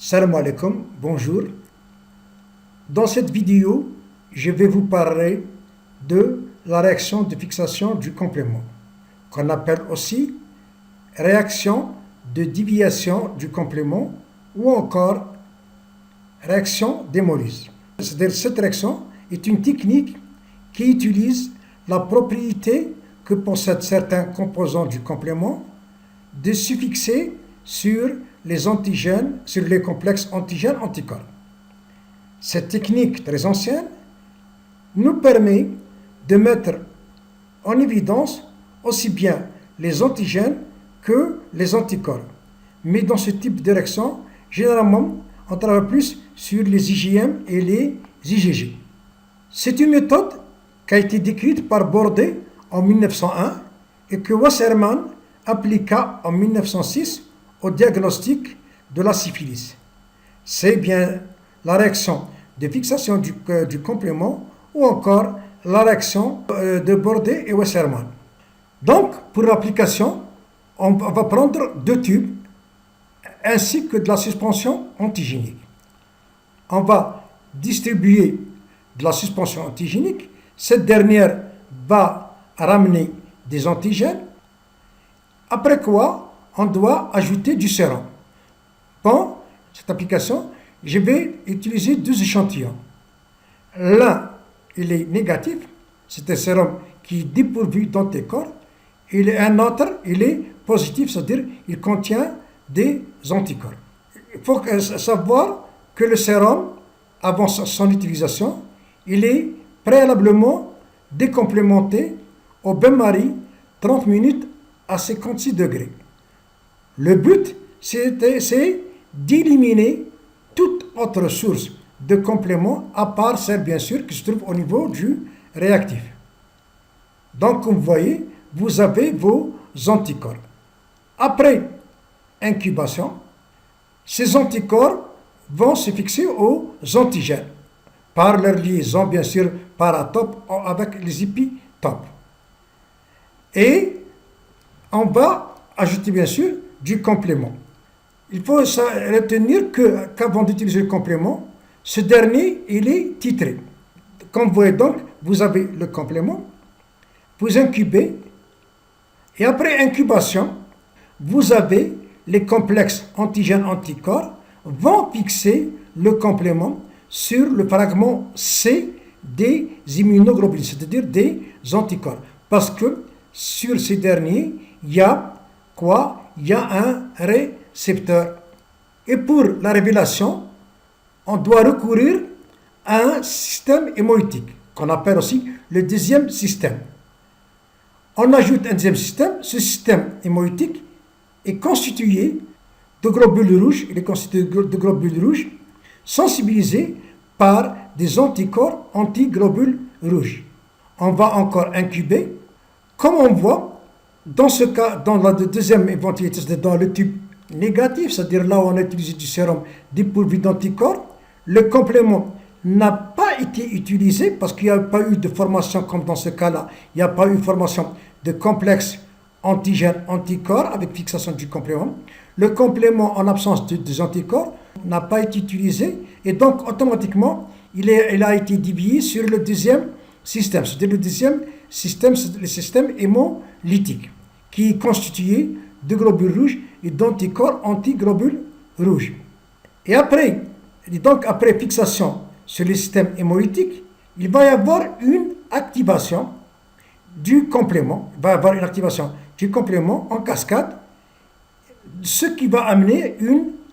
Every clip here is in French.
Salam alaikum, bonjour. Dans cette vidéo, je vais vous parler de la réaction de fixation du complément, qu'on appelle aussi réaction de déviation du complément ou encore réaction d'hémolyse. C'est-à-dire cette réaction est une technique qui utilise la propriété que possèdent certains composants du complément de suffixer sur les antigènes, sur les complexes antigènes-anticorps. Cette technique très ancienne nous permet de mettre en évidence aussi bien les antigènes que les anticorps. Mais dans ce type de réaction, généralement, on travaille plus sur les IgM et les IgG. C'est une méthode qui a été décrite par Bordet en 1901 et que Wasserman appliqua en 1906 au diagnostic de la syphilis. C'est bien la réaction de fixation du complément ou encore la réaction de Bordet et Wasserman. Donc, pour l'application, on va prendre deux tubes ainsi que de la suspension antigénique. On va distribuer de la suspension antigénique. Cette dernière va ramener des antigènes. Après quoi, on doit ajouter du sérum. Pour cette application, je vais utiliser deux échantillons. L'un, il est négatif, c'est un sérum qui est dépourvu d'anticorps, et un autre, il est positif, c'est-à-dire il contient des anticorps. Il faut savoir que le sérum, avant son utilisation, il est préalablement décomplémenté au bain-marie 30 minutes à 56 degrés. Le but, c'est d'éliminer toute autre source de complément, à part celle, bien sûr, qui se trouve au niveau du réactif. Donc, comme vous voyez, vous avez vos anticorps. Après incubation, ces anticorps vont se fixer aux antigènes par leur liaison, bien sûr, paratope avec les épitopes. Et on va ajouter, bien sûr, du complément. Il faut retenir qu'avant d'utiliser le complément, ce dernier, il est titré. Comme vous voyez donc, vous avez le complément, vous incubez, et après incubation, vous avez les complexes antigènes-anticorps vont fixer le complément sur le fragment C des immunoglobulines, c'est-à-dire des anticorps. Parce que sur ces derniers, il y a quoi? Il y a un récepteur. Et pour la révélation, on doit recourir à un système hémolytique, qu'on appelle aussi le deuxième système. On ajoute un deuxième système. Ce système hémolytique est constitué de globules rouges. Il est constitué de globules rouges sensibilisés par des anticorps antiglobules rouges. On va encore incuber. Comme on voit, dans ce cas, dans la deuxième éventualité, c'est dans le tube négatif, c'est-à-dire là où on a utilisé du sérum dépourvu d'anticorps, le complément n'a pas été utilisé parce qu'il n'y a pas eu de formation comme dans ce cas-là. Il n'y a pas eu de formation de complexe antigène-anticorps avec fixation du complément. Le complément, en absence des anticorps, n'a pas été utilisé et donc automatiquement, il a été dévié sur le deuxième système. C'est-à-dire le deuxième système, c'est le système hémolytique qui est constitué de globules rouges et d'anticorps antiglobules rouges. Et donc après fixation sur le système hémolytique, il va y avoir une activation du complément. Il va y avoir une activation du complément en cascade, ce qui va amener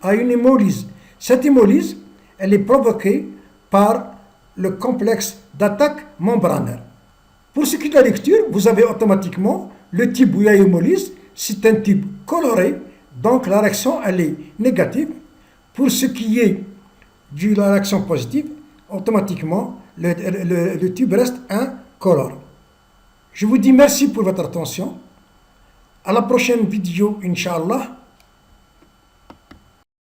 à une hémolyse. Cette hémolyse, elle est provoquée par le complexe d'attaque membranaire. Pour ce qui est de la lecture, vous avez automatiquement le type où il y a hémolyse, c'est un type coloré, donc la réaction elle est négative. Pour ce qui est de la réaction positive, automatiquement le tube reste incolore. Je vous dis merci pour votre attention. À la prochaine vidéo, Inch'Allah.